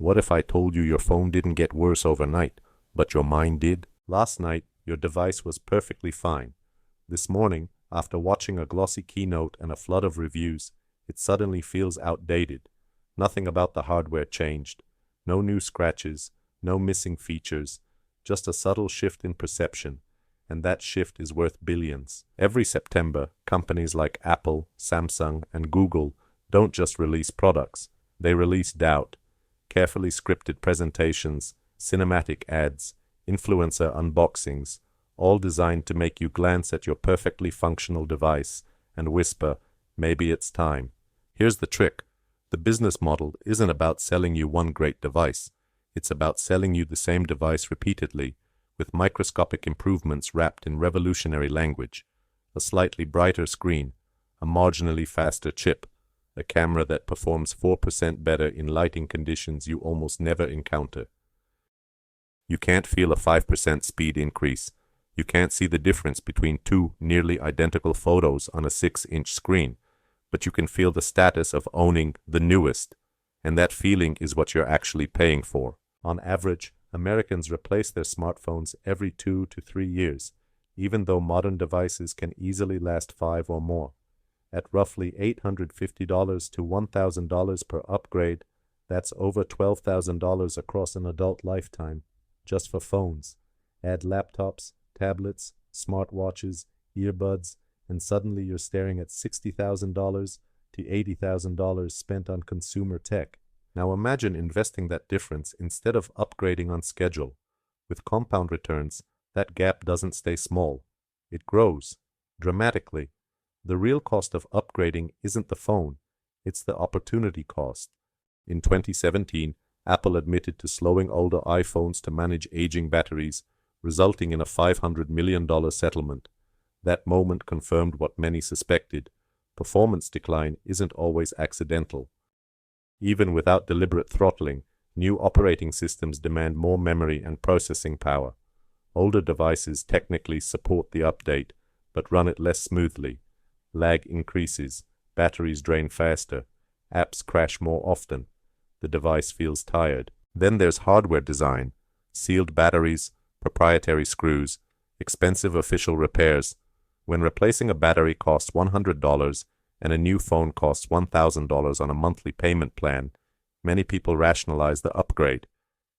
What if I told you your phone didn't get worse overnight, but your mind did? Last night, your device was perfectly fine. This morning, after watching a glossy keynote and a flood of reviews, it suddenly feels outdated. Nothing about the hardware changed. No new scratches, no missing features, just a subtle shift in perception, and that shift is worth billions. Every September, companies like Apple, Samsung, and Google don't just release products, they release doubt. Carefully scripted presentations, cinematic ads, influencer unboxings, all designed to make you glance at your perfectly functional device and whisper, maybe it's time. Here's the trick. The business model isn't about selling you one great device. It's about selling you the same device repeatedly, with microscopic improvements wrapped in revolutionary language. A slightly brighter screen, a marginally faster chip, a camera that performs 4% better in lighting conditions you almost never encounter. You can't feel a 5% speed increase. You can't see the difference between two nearly identical photos on a 6-inch screen, but you can feel the status of owning the newest, and that feeling is what you're actually paying for. On average, Americans replace their smartphones every 2 to 3 years, even though modern devices can easily last 5 or more. At roughly $850 to $1,000 per upgrade, that's over $12,000 across an adult lifetime, just for phones. Add laptops, tablets, smartwatches, earbuds, and suddenly you're staring at $60,000 to $80,000 spent on consumer tech. Now imagine investing that difference instead of upgrading on schedule. With compound returns, that gap doesn't stay small. It grows, dramatically. The real cost of upgrading isn't the phone, it's the opportunity cost. In 2017, Apple admitted to slowing older iPhones to manage aging batteries, resulting in a $500 million settlement. That moment confirmed what many suspected. Performance decline isn't always accidental. Even without deliberate throttling, new operating systems demand more memory and processing power. Older devices technically support the update, but run it less smoothly. Lag increases, batteries drain faster, apps crash more often. The device feels tired. Then there's hardware design, sealed batteries, proprietary screws, expensive official repairs. When replacing a battery costs $100 and a new phone costs $1,000 on a monthly payment plan, many people rationalize the upgrade.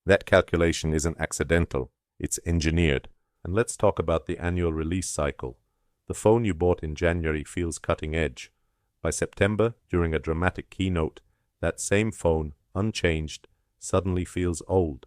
That calculation isn't accidental, it's engineered. And let's talk about the annual release cycle. The phone you bought in January feels cutting edge. By September, during a dramatic keynote, that same phone, unchanged, suddenly feels old.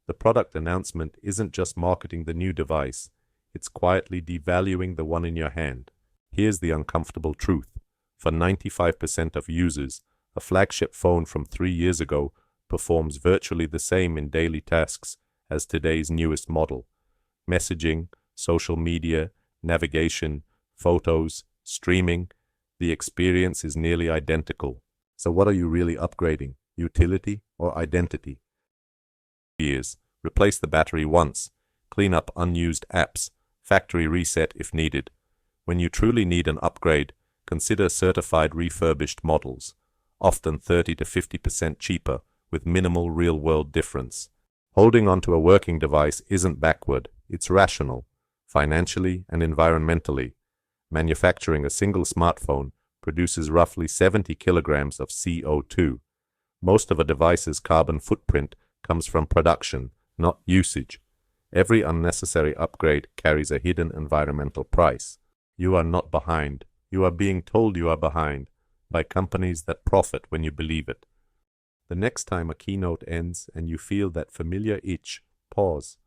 The product announcement isn't just marketing the new device, it's quietly devaluing the one in your hand. Here's the uncomfortable truth. For 95% of users, a flagship phone from 3 years ago performs virtually the same in daily tasks as today's newest model. Messaging, social media, navigation, photos, streaming, the experience is nearly identical. So what are you really upgrading? Utility or identity? Years. Replace the battery once. Clean up unused apps. Factory reset if needed. When you truly need an upgrade, consider certified refurbished models, often 30 to 50% cheaper with minimal real-world difference. Holding onto a working device isn't backward, it's rational, financially and environmentally. Manufacturing a single smartphone produces roughly 70 kilograms of CO2. Most of a device's carbon footprint comes from production, not usage. Every unnecessary upgrade carries a hidden environmental price. You are not behind. You are being told you are behind by companies that profit when you believe it. The next time a keynote ends and you feel that familiar itch, pause.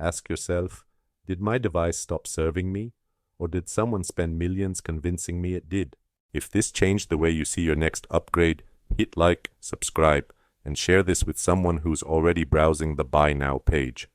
Ask yourself, did my device stop serving me? Or did someone spend millions convincing me it did? If this changed the way you see your next upgrade, hit like, subscribe, and share this with someone who's already browsing the Buy Now page.